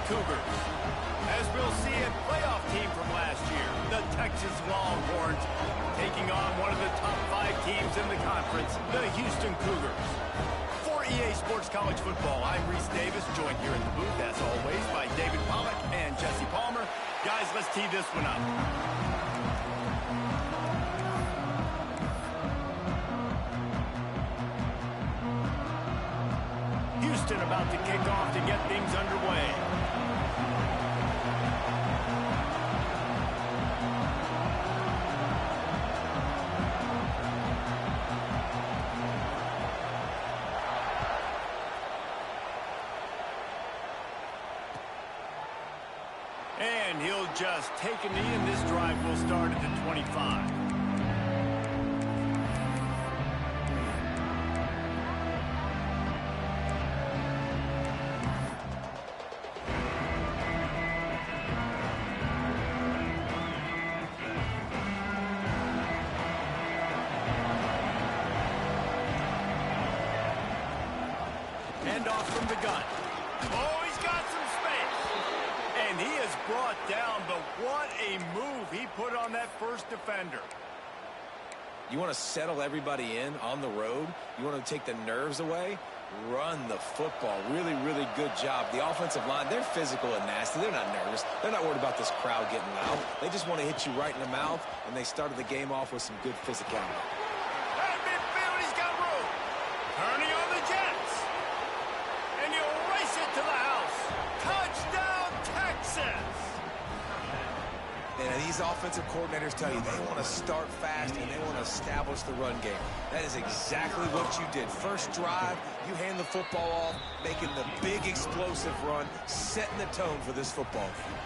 Cougars. As we'll see, a playoff team from last year, the Texas Longhorns, taking on one of the top 5 teams in the conference, the Houston Cougars. For EA Sports College Football, I'm Reese Davis, joined here in the booth, as always, by David Pollack and Jesse Palmer. Guys, let's tee this one up. Houston about to kick off to get things underway. And he'll just take a knee, and this drive will start at the 25. Hand off from the gun. Oh, he's got some space. And he is brought down, but what a move he put on that first defender. You want to settle everybody in on the road? You want to take the nerves away? Run the football. Really, really good job. The offensive line, they're physical and nasty. They're not nervous. They're not worried about this crowd getting loud. They just want to hit you right in the mouth, and they started the game off with some good physicality. At midfield, he's got room. Turning on the Jets. And he'll race it to the house. Touchdown, Texas. And these offensive coordinators tell you they want to start fast and they want to establish the run game. That is exactly what you did. First drive, you hand the football off, making the big explosive run, setting the tone for this football game.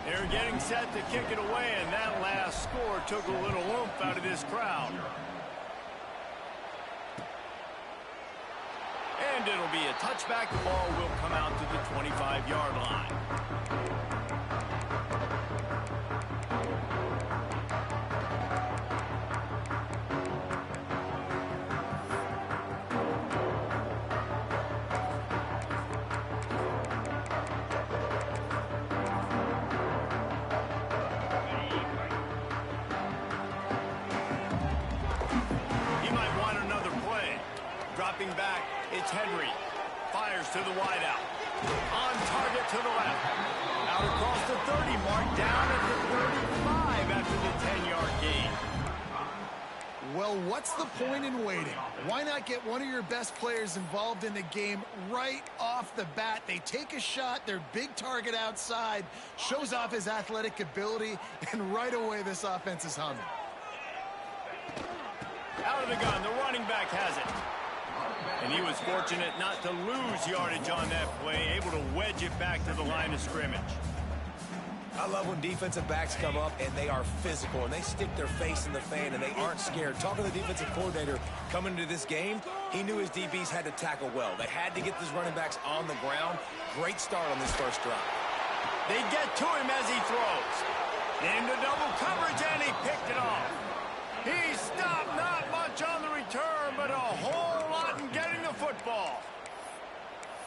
They're getting set to kick it away, and that last score took a little oomph out of this crowd. And it'll be a touchback. The ball will come out to the 25-yard line. He might want another play. Dropping back, it's Henry. Fires to the wideout. On target to the left. Out across the 30 mark, down at the 35 after the 10-yard gain. Well, what's the point in waiting? Why not get one of your best players involved in the game right off the bat? They take a shot, their big target outside, shows off his athletic ability, and right away this offense is humming. Out of the gun, the running back has it. And he was fortunate not to lose yardage on that play, able to wedge it back to the line of scrimmage. I love when defensive backs come up and they are physical and they stick their face in the fan and they aren't scared. Talking to the defensive coordinator coming into this game, he knew his DBs had to tackle well. They had to get these running backs on the ground. Great start on this first drive. They get to him as he throws. Into double coverage, and he picked it off. He stopped, not much on the return, but a whole lot in getting the football.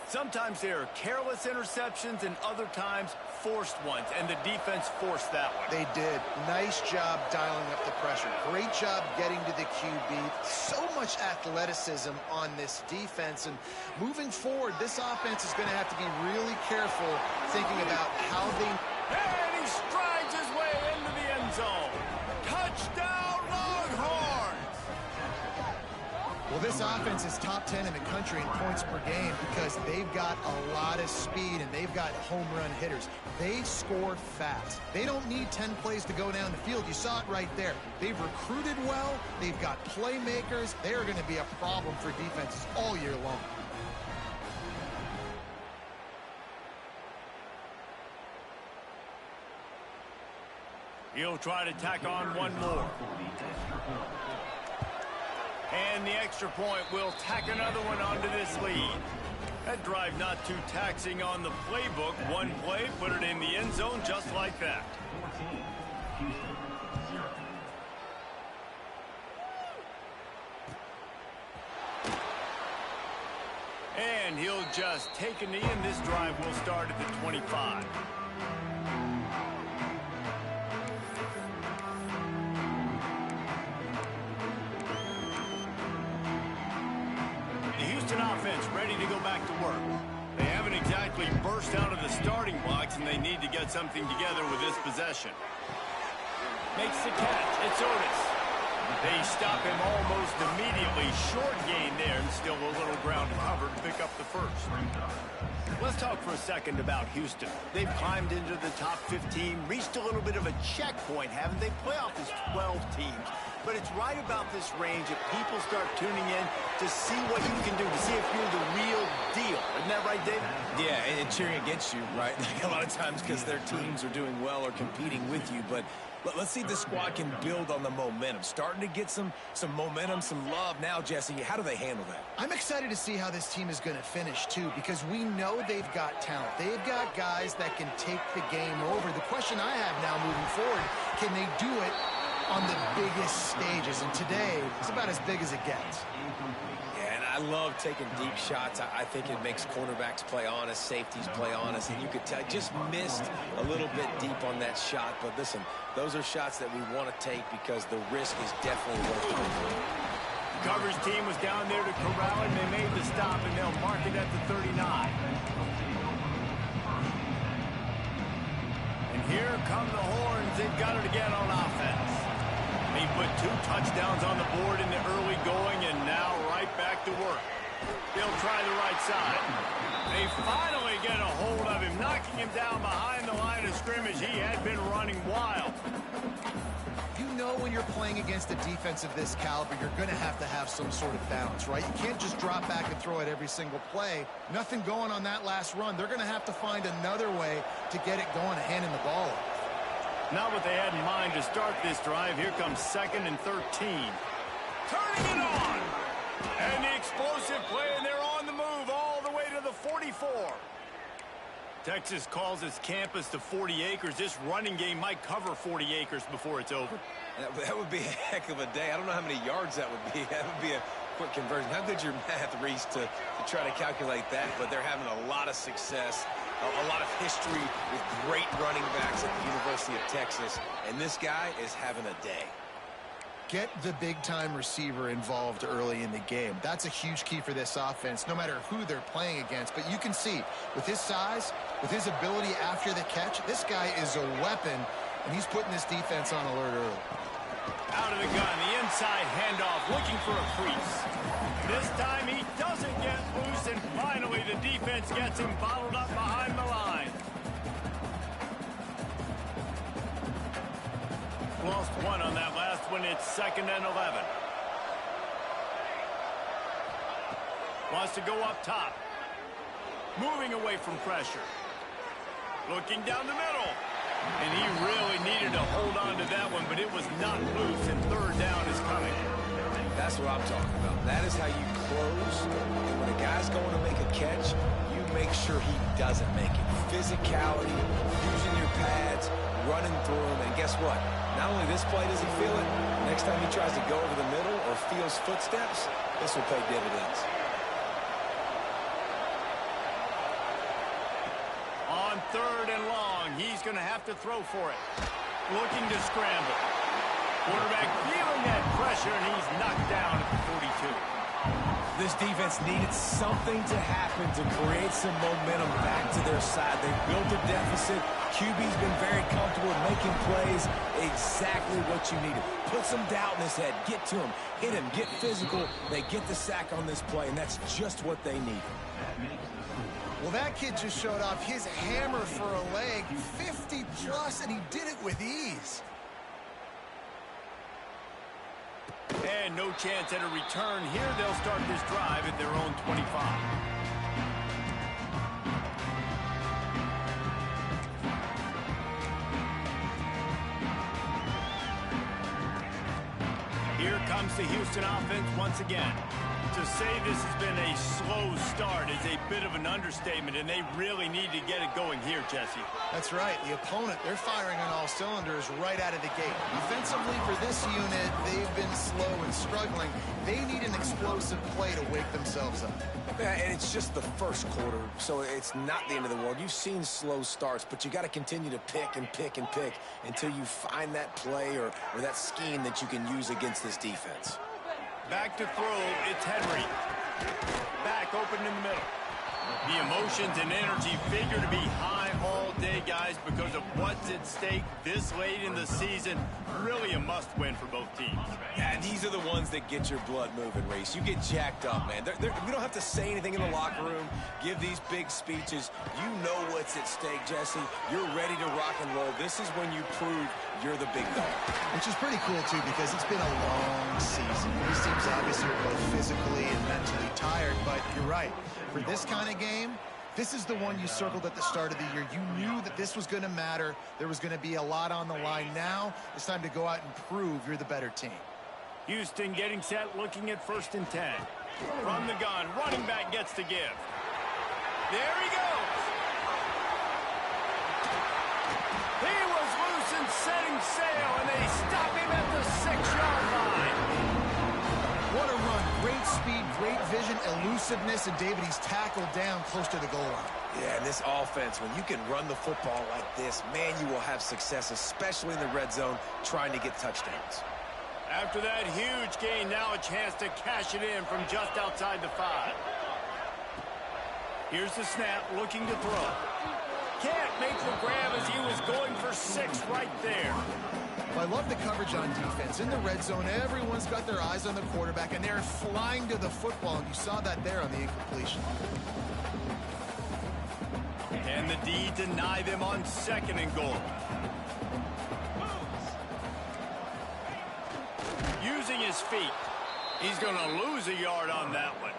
Sometimes there are careless interceptions and other times forced ones, and the defense forced that one. They did. Nice job dialing up the pressure. Great job getting to the QB. So much athleticism on this defense. And moving forward, this offense is going to have to be really careful thinking about how they... And he strides his way into the end zone. Touchdown, Longhorns! Well, this offense is top 10 in the country in points per game because they've got a lot of speed and they've got home run hitters. They score fast. They don't need 10 plays to go down the field. You saw it right there. They've recruited well. They've got playmakers. They are going to be a problem for defenses all year long. He'll try to tack on one more. And the extra point will tack another one onto this lead. That drive not too taxing on the playbook. One play, put it in the end zone just like that. And he'll just take a knee, and this drive will start at the 25. The Houston offense ready to go back to work. They haven't exactly burst out of the starting blocks, and they need to get something together with this possession. Makes the catch. It's Otis. They stop him almost immediately. Short gain there, and still a little ground to cover to pick up the first. Let's talk for a second about Houston. They've climbed into the top 15, reached a little bit of a checkpoint, haven't they? Playoff is 12 teams. But it's right about this range that people start tuning in to see what you can do, to see if you're the real deal. Isn't that right, David? Yeah, and cheering against you, right? Like a lot of times because their teams are doing well or competing with you. But let's see if the squad can build on the momentum. Starting to get some momentum, some love now, Jesse. How do they handle that? I'm excited to see how this team is going to finish, too, because we know they've got talent. They've got guys that can take the game over. The question I have now moving forward, can they do it on the biggest stages? And today, it's about as big as it gets. Yeah, and I love taking deep shots. I think it makes quarterbacks play honest, safeties play honest, and you could tell just missed a little bit deep on that shot. But listen, those are shots that we want to take because the risk is definitely worth it. Coverage team was down there to corral him. They made the stop, and they'll mark it at the 39. And here come the horns. They've got it again on offense. He put 2 touchdowns on the board in the early going, and now right back to work. They'll try the right side. They finally get a hold of him, knocking him down behind the line of scrimmage. He had been running wild. You know when you're playing against a defense of this caliber, you're going to have some sort of balance, right? You can't just drop back and throw it every single play. Nothing going on that last run. They're going to have to find another way to get it going and handing the ball off. Not what they had in mind to start this drive. Here comes 2nd and 13. Turning it on. And the explosive play, and they're on the move all the way to the 44. Texas calls its campus to 40 acres. This running game might cover 40 acres before it's over. That would be a heck of a day. I don't know how many yards that would be. That would be a quick conversion. How good's your math, Reese, to try to calculate that? But they're having a lot of success, a lot of history with great running backs at the University of Texas. And this guy is having a day. Get the big-time receiver involved early in the game. That's a huge key for this offense, no matter who they're playing against. But you can see, with his size, with his ability after the catch, this guy is a weapon, and he's putting this defense on alert early. Out of the gun, the inside handoff, looking for a crease. This time he doesn't get loose, and finally the defense gets him bottled up behind the line. Lost 1 on that last one. It's 2nd and 11. Wants to go up top. Moving away from pressure. Looking down the middle. And he really needed to hold on to that one, but it was not loose, and 3rd down is coming. That's what I'm talking about. That is how you close. And when a guy's going to make a catch, you make sure he doesn't make it. Physicality, using your pads, running through him, and guess what? Not only this play does he feel it, next time he tries to go over the middle or feels footsteps, this will pay dividends. On 3rd and long, he's going to have to throw for it. Looking to scramble. Quarterback feeling that pressure, and he's knocked down at the 42. This defense needed something to happen to create some momentum back to their side. They built a deficit. QB's been very comfortable making plays. Exactly what you needed. Put some doubt in his head. Get to him. Hit him. Get physical. They get the sack on this play, and that's just what they need. Well, that kid just showed off his hammer for a leg, 50-plus, and he did it with ease. And no chance at a return here. They'll start this drive at their own 25. Here comes the Houston offense once again. To To say this has been a slow start is a bit of an understatement, and they really need to get it going here, Jesse. That's right. The opponent, they're firing on all cylinders right out of the gate. Offensively, for this unit, they've been slow and struggling. They need an explosive play to wake themselves up. Yeah, and it's just the first quarter, so it's not the end of the world. You've seen slow starts, but you got to continue to pick and pick and pick until you find that play or that scheme that you can use against this defense. Back to throw, it's Henry. Back open in the middle. The emotions and energy figure to be high all day, guys, because of what's at stake this late in the season. Really a must-win for both teams. Yeah, these are the ones that get your blood moving, Reese. You get jacked up, man. We don't have to say anything in the locker room, give these big speeches. You know what's at stake, Jesse. You're ready to rock and roll. This is when you prove you're the big dog. Which is pretty cool, too, because it's been a long season. These teams obviously are both physically and mentally tired, but you're right. For this kind of game, this is the one you circled at the start of the year. You knew that this was going to matter. There was going to be a lot on the line. Now it's time to go out and prove you're the better team. Houston getting set, looking at 1st and 10. From the gun, running back gets to give. There he goes. He was loose and setting sail, and they stop him at the 6-yard line. What a run. Great speed, great vision, elusiveness, and David, he's tackled down close to the goal line. Yeah, and this offense, when you can run the football like this, man, you will have success, especially in the red zone, trying to get touchdowns. After that huge gain, now a chance to cash it in from just outside the 5. Here's the snap, looking to throw. Can't make the grab as he was going for 6 right there. Well, I love the coverage on defense. In the red zone, everyone's got their eyes on the quarterback, and they're flying to the football, and you saw that there on the incompletion. And the D deny them on 2nd and goal. Using his feet. He's going to lose a yard on that one.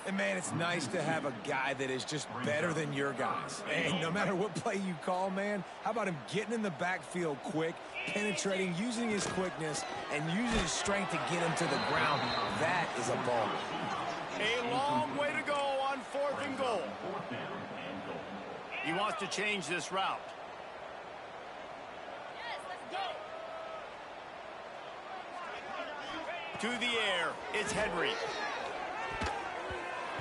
And, man, it's nice to have a guy that is just better than your guys. And no matter what play you call, man, how about him getting in the backfield quick, penetrating, using his quickness, and using his strength to get him to the ground? That is a ball. A long way to go on 4th and goal. He wants to change this route. To the air, it's Henry.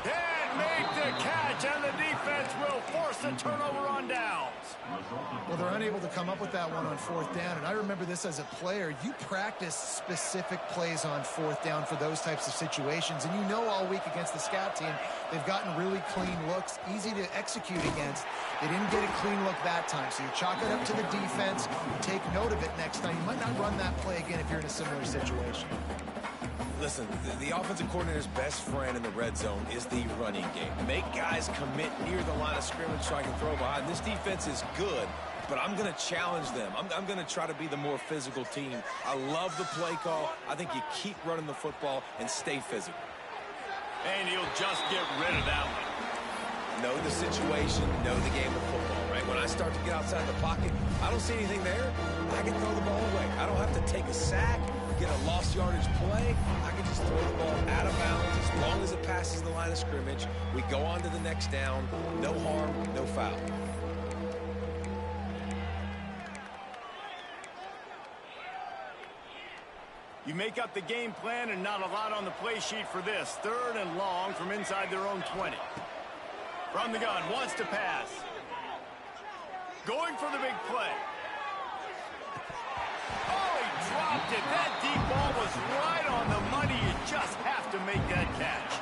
Can't make the catch, and the defense will force the turnover on downs. Well, they're unable to come up with that one on 4th down, and I remember this as a player. You practice specific plays on 4th down for those types of situations, and you know all week against the scout team, they've gotten really clean looks, easy to execute against. They didn't get a clean look that time, so you chalk it up to the defense. You take note of it next time. You might not run that play again if you're in a similar situation. Listen, the offensive coordinator's best friend in the red zone is the running game. Make guys commit near the line of scrimmage so I can throw behind. This defense is good, but I'm going to challenge them. I'm going to try to be the more physical team. I love the play call. I think you keep running the football and stay physical. And he'll just get rid of that one. Know the situation, know the game of football, right? When I start to get outside the pocket, I don't see anything there. I can throw the ball away. I don't have to take a sack, get a lost yardage play. I can just throw the ball out of bounds as long as it passes the line of scrimmage. We go on to the next down. No harm, no foul. You make up the game plan and not a lot on the play sheet for this. 3rd and long from inside their own 20. From the gun, wants to pass. Going for the big play. Oh, he dropped it. That deep ball was right on the money. You just have to make that catch.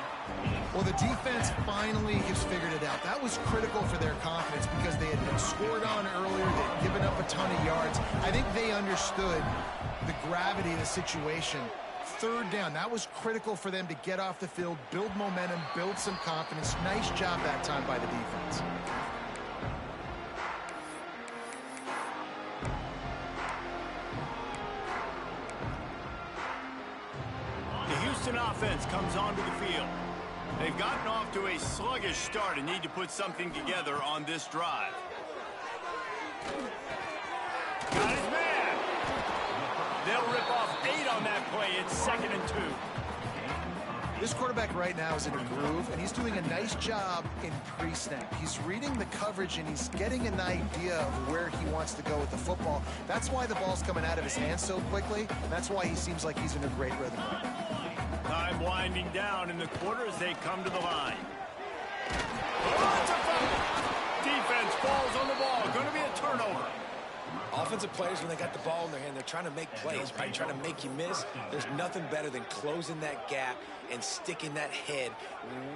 Well, the defense finally has figured it out. That was critical for their confidence because they had been scored on earlier. They'd given up a ton of yards. I think they understood the gravity of the situation. 3rd down, that was critical for them to get off the field, build momentum, build some confidence. Nice job that time by the defense. The Houston offense comes onto the field. They've gotten off to a sluggish start and need to put something together on this drive. Got his man. They'll rip off 8 on that play. It's 2nd and 2. This quarterback right now is in a groove, and he's doing a nice job in pre-snap. He's reading the coverage, and he's getting an idea of where he wants to go with the football. That's why the ball's coming out of his hands so quickly, and that's why he seems like he's in a great rhythm. Time winding down in the quarter as they come to the line. Oh, it's a fumble. Defense falls on the ball. Going to be a turnover. Offensive players, when they got the ball in their hand, they're trying to make plays, right? Trying to make you miss. There's nothing better than closing that gap and sticking that head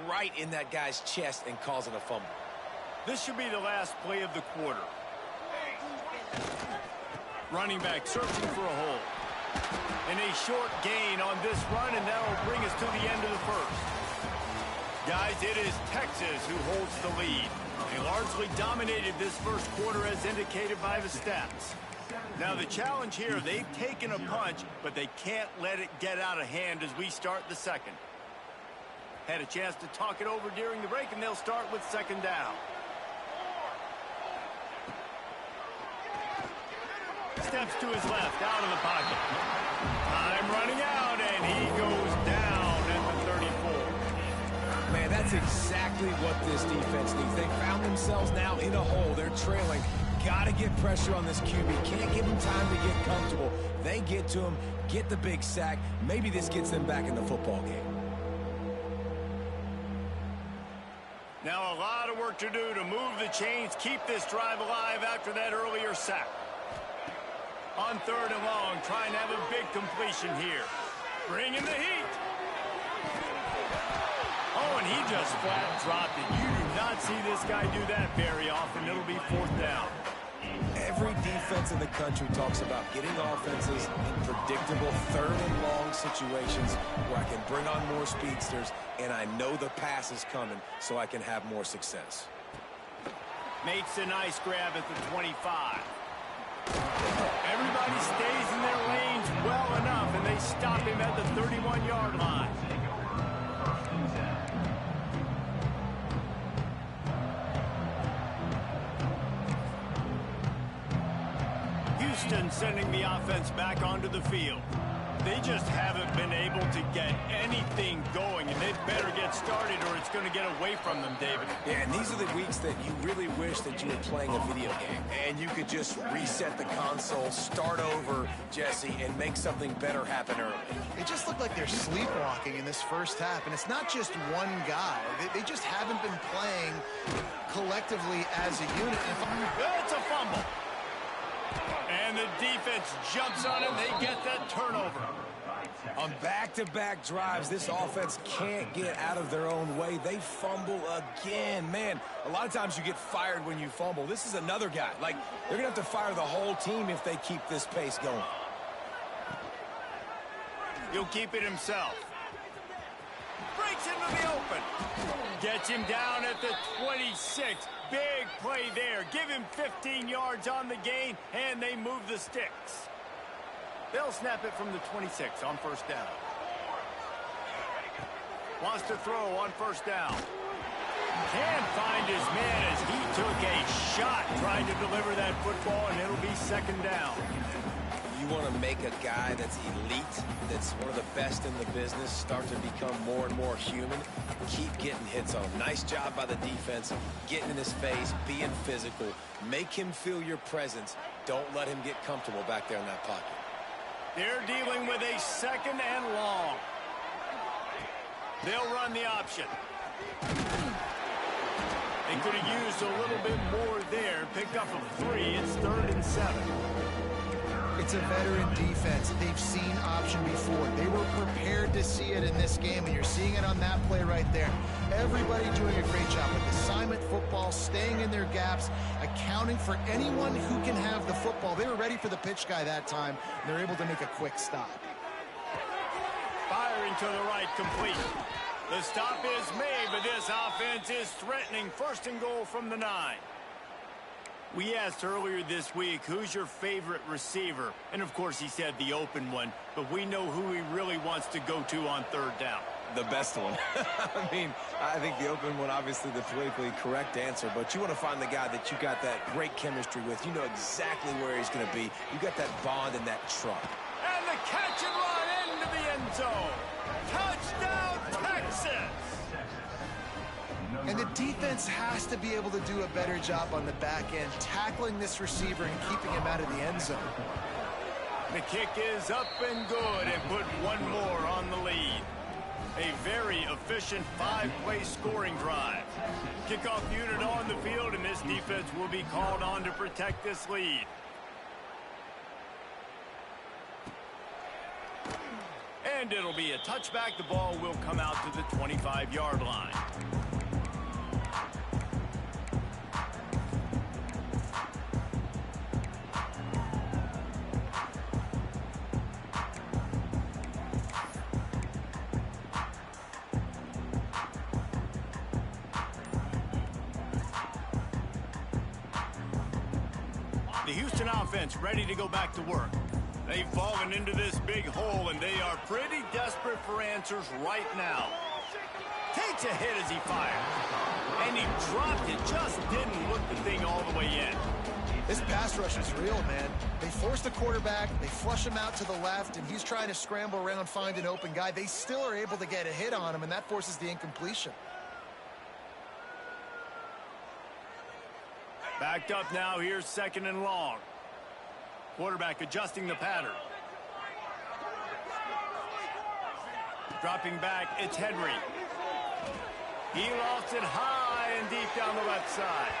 right in that guy's chest and causing a fumble. This should be the last play of the quarter. Running back searching for a hole. And a short gain on this run, and that will bring us to the end of the first. Guys, it is Texas who holds the lead. They largely dominated this first quarter as indicated by the stats. Now the challenge here, they've taken a punch, but they can't let it get out of hand as we start the second. Had a chance to talk it over during the break, and they'll start with second down. Steps to his left, out of the pocket. Time running out, and he goes down at the 34. Man, that's exactly what this defense needs. They found themselves now in a hole. They're trailing. Got to get pressure on this QB. Can't give him time to get comfortable. They get to him, get the big sack. Maybe this gets them back in the football game. Now a lot of work to do to move the chains, keep this drive alive after that earlier sack. On third and long, trying to have a big completion here. Bringing the heat. Oh, and he just flat dropped it. You do not see this guy do that very often. It'll be fourth down. Every defense in the country talks about getting offenses in predictable third and long situations where I can bring on more speedsters and I know the pass is coming so I can have more success. Makes a nice grab at the 25. Everybody stays in their lanes well enough, and they stop him at the 31-yard line. Houston sending the offense back onto the field. They just haven't been able to get anything going, and they better get started or it's going to get away from them, David. Yeah, and these are the weeks that you really wish that you were playing a video game and you could just reset the console, start over, Jesse, and make something better happen early. It just looked like they're sleepwalking in this first half, and it's not just one guy. They just haven't been playing collectively as a unit. It's a fumble. And the defense jumps on him. They get that turnover. On back-to-back drives, this offense can't get out of their own way. They fumble again. Man, a lot of times you get fired when you fumble. This is another guy. Like, they're going to have to fire the whole team if they keep this pace going. He'll keep it himself. Breaks into the open. Gets him down at the 26. Big play there. Give him 15 yards on the gain, and they move the sticks. They'll snap it from the 26 on first down. Wants to throw on first down. Can't find his man as he took a shot trying to deliver that football, and it'll be second down. You want to make a guy that's elite, that's one of the best in the business, start to become more and more human, keep getting hits on him. Nice job by the defense, getting in his face, being physical. Make him feel your presence. Don't let him get comfortable back there in that pocket. They're dealing with a second and long. They'll run the option. They could have used a little bit more there. Picked up a 3. It's 3rd and 7. It's a veteran defense. They've seen option before. They were prepared to see it in this game, and you're seeing it on that play right there. Everybody doing a great job with assignment football, staying in their gaps, accounting for anyone who can have the football. They were ready for the pitch guy that time, and they're able to make a quick stop. Firing to the right, complete. The stop is made, but this offense is threatening. 1st and goal from the 9. We asked earlier this week, who's your favorite receiver? And, of course, he said the open one, but we know who he really wants to go to on 3rd down. The best one. I mean, I think the open one, obviously the politically correct answer, but you want to find the guy that you got that great chemistry with. You know exactly where he's going to be. You got that bond and that truck. And the catch and run into the end zone. Touchdown, Texas! success. And the defense has to be able to do a better job on the back end, tackling this receiver and keeping him out of the end zone. The kick is up and good and put one more on the lead. A very efficient 5-play scoring drive. Kickoff unit on the field, and this defense will be called on to protect this lead. And it'll be a touchback. The ball will come out to the 25-yard line. The Houston offense ready to go back to work. They've fallen into this big hole, and they are pretty desperate for answers right now. Takes a hit as he fired. And he dropped it. Just didn't look the thing all the way in. This pass rush is real, man. They force the quarterback, they flush him out to the left, and he's trying to scramble around, find an open guy. They still are able to get a hit on him, and that forces the incompletion. Backed up now. Here's 2nd and long. Quarterback adjusting the pattern. Dropping back, it's Henry. He lofts it high and deep down the left side.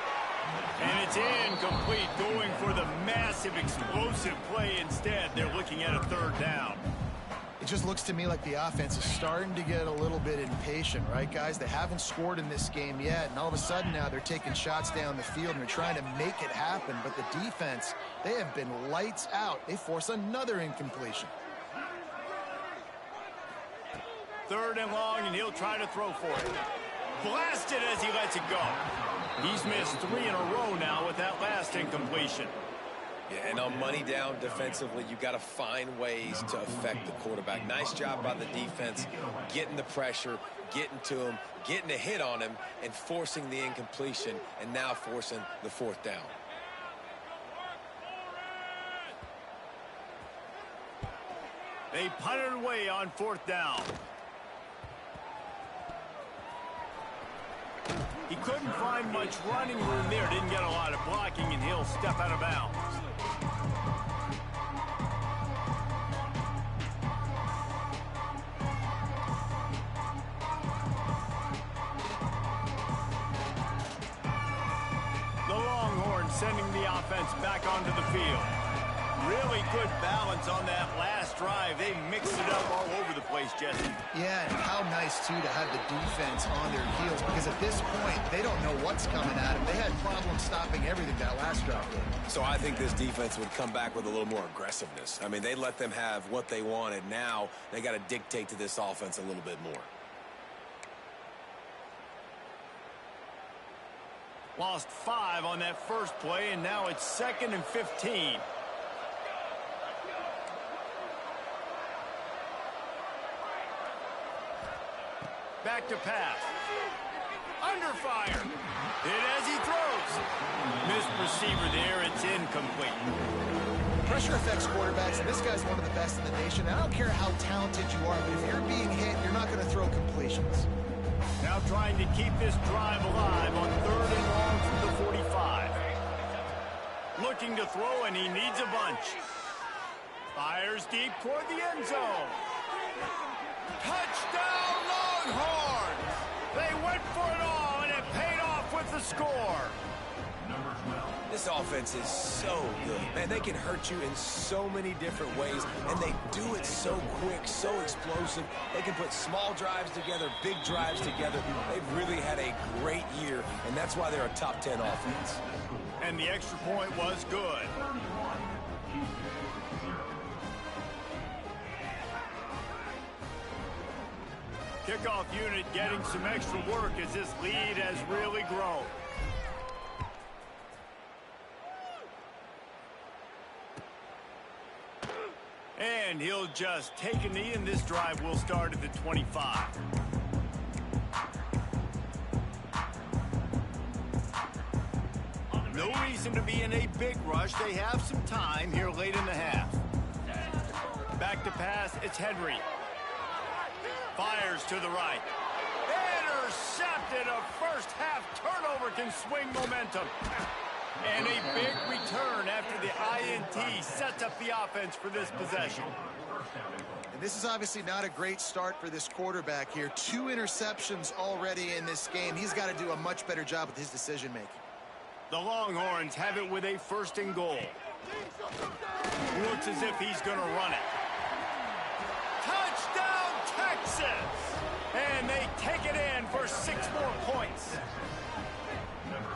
And it's incomplete, going for the massive explosive play instead. They're looking at a 3rd down. It just looks to me like the offense is starting to get a little bit impatient, right, guys? They haven't scored in this game yet, and all of a sudden now they're taking shots down the field and they're trying to make it happen. But the defense, they have been lights out. They force another incompletion. 3rd and long, and he'll try to throw for it. Blasted as he lets it go. He's missed 3 in a row now with that last incompletion. Yeah, and on money down defensively, you got to find ways to affect the quarterback. Nice job by the defense, getting the pressure, getting to him, getting a hit on him, and forcing the incompletion, and now forcing the 4th down. They punted away on 4th down. He couldn't find much running room there. Didn't get a lot of blocking, and he'll step out of bounds. The Longhorns sending the offense back onto the field. Really good balance on that last drive. They mixed it up all over the place, Jesse. Yeah, and how nice, too, to have the defense on their heels, because at this point, they don't know what's coming at them. They had problems stopping everything that last drive. So I think this defense would come back with a little more aggressiveness. I mean, they let them have what they wanted. Now they got to dictate to this offense a little bit more. Lost 5 on that first play, and now it's 2nd and 15. Back to pass. Under fire. Hit as he throws. Missed receiver there. It's incomplete. Pressure affects quarterbacks, and this guy's one of the best in the nation. I don't care how talented you are, but if you're being hit, you're not going to throw completions. Now trying to keep this drive alive on 3rd and long from the 45. Looking to throw, and he needs a bunch. Fires deep toward the end zone. Touchdown, Longhorns! They went for it all, and it paid off with the score. This offense is so good. Man, they can hurt you in so many different ways, and they do it so quick, so explosive. They can put small drives together, big drives together. They've really had a great year, and that's why they're a top 10 offense. And the extra point was good. Kickoff unit getting some extra work as this lead has really grown. And he'll just take a knee, and this drive will start at the 25. No reason to be in a big rush. They have some time here late in the half. Back to pass, it's Henry. Fires to the right. intercepted. A first-half turnover can swing momentum. And a big return after the INT sets up the offense for this possession. And this is obviously not a great start for this quarterback here. 2 interceptions already in this game. He's got to do a much better job with his decision-making. The Longhorns have it with a 1st and goal. Looks as if he's going to run it. Touchdown, Texas! And they take it in for 6 more points.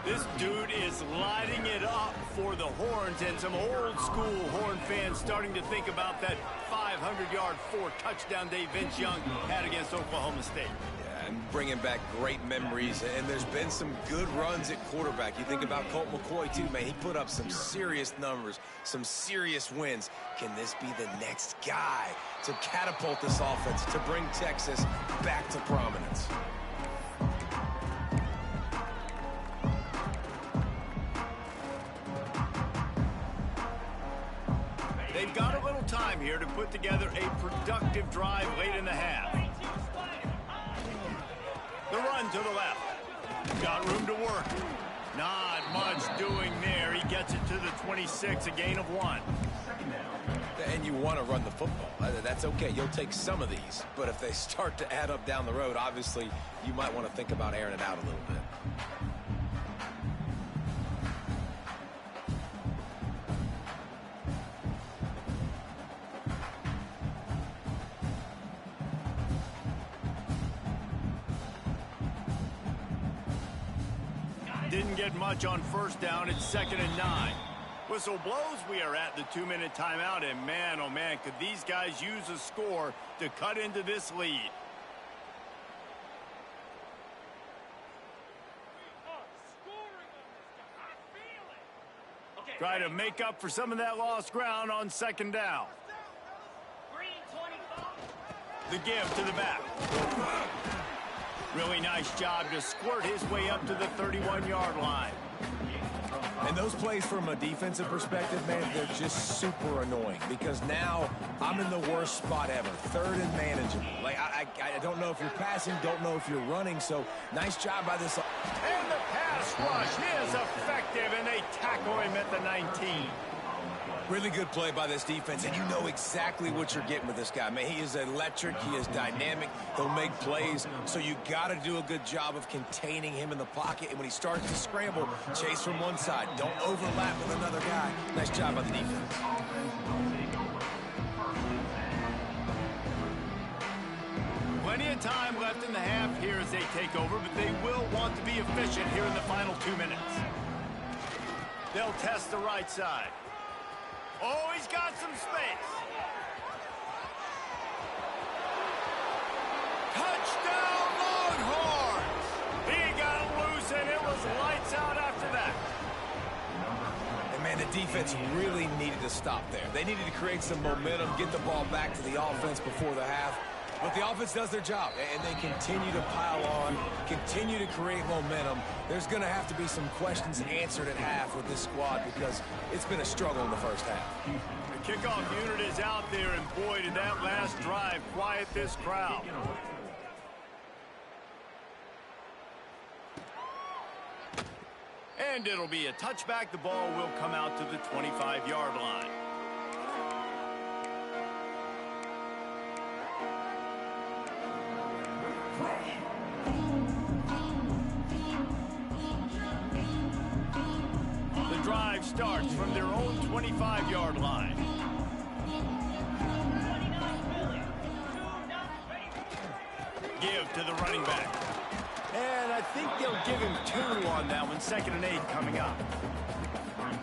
This dude is lighting it up for the Horns, and some old-school Horn fans starting to think about that 500-yard 4-touchdown day Vince Young had against Oklahoma State. Yeah, and bringing back great memories, and there's been some good runs at quarterback. You think about Colt McCoy, too, man. He put up some serious numbers, some serious wins. Can this be the next guy to catapult this offense, to bring Texas back to prominence? They've got a little time here to put together a productive drive late in the half. The run to the left. Got room to work. Not much doing there. He gets it to the 26, a gain of 1. And you want to run the football. That's okay. You'll take some of these. But if they start to add up down the road, obviously, you might want to think about airing it out a little bit. Didn't get much on 1st down. It's 2nd and 9. Whistle blows. We are at the 2-minute timeout, and man, oh man, could these guys use a score to cut into this lead. Try to make up for some of that lost ground on 2nd down. The give to the back. Really nice job to squirt his way up to the 31-yard line. And those plays from a defensive perspective, man, they're just super annoying because now I'm in the worst spot ever. 3rd and manageable. Like, I don't know if you're passing, don't know if you're running, so nice job by this. And the pass rush is effective, and they tackle him at the 19. Really good play by this defense, and you know exactly what you're getting with this guy. Man, he is electric. He is dynamic. He'll make plays, so you got to do a good job of containing him in the pocket. And when he starts to scramble, chase from one side. Don't overlap with another guy. Nice job by the defense. Plenty of time left in the half here as they take over, but they will want to be efficient here in the final 2 minutes. They'll test the right side. Oh, he's got some space. Touchdown, Longhorns! He got loose, and it was lights out after that. And, man, the defense really needed to stop there. They needed to create some momentum, get the ball back to the offense before the half. But the offense does their job, and they continue to pile on, continue to create momentum. There's going to have to be some questions answered at half with this squad because it's been a struggle in the first half. The kickoff unit is out there, and boy, did that last drive quiet this crowd. And it'll be a touchback. The ball will come out to the 25-yard line. Drive starts from their own 25-yard line. Give to the running back. And I think they'll give him 2 on that one. 2nd and 8 coming up.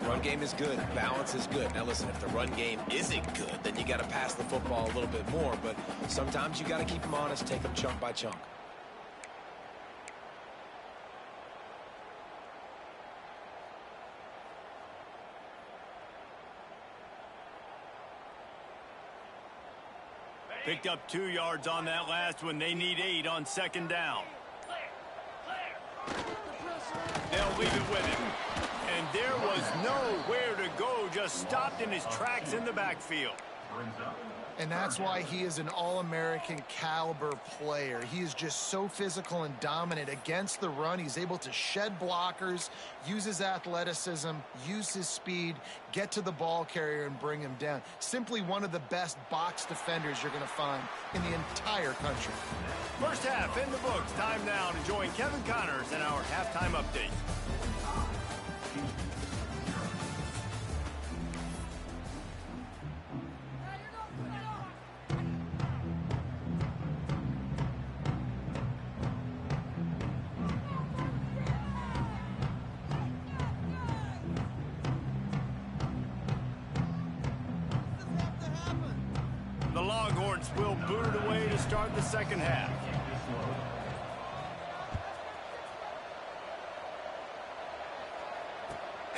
Run game is good. Balance is good. Now, listen, if the run game isn't good, then you got to pass the football a little bit more. But sometimes you got to keep them honest, take them chunk by chunk. Picked up 2 yards on that last one. They need 8 on 2nd down. They'll leave it with him. And there was nowhere to go. Just stopped in his tracks in the backfield. And that's why he is an All-American caliber player. He is just so physical and dominant against the run. He's able to shed blockers, use his athleticism, use his speed, get to the ball carrier and bring him down. Simply one of the best box defenders you're going to find in the entire country. First half in the books. Time now to join Kevin Connors in our halftime update. The Longhorns will boot it away to start the second half.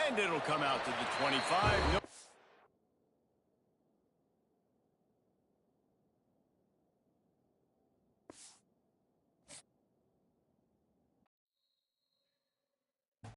And it'll come out to the 25.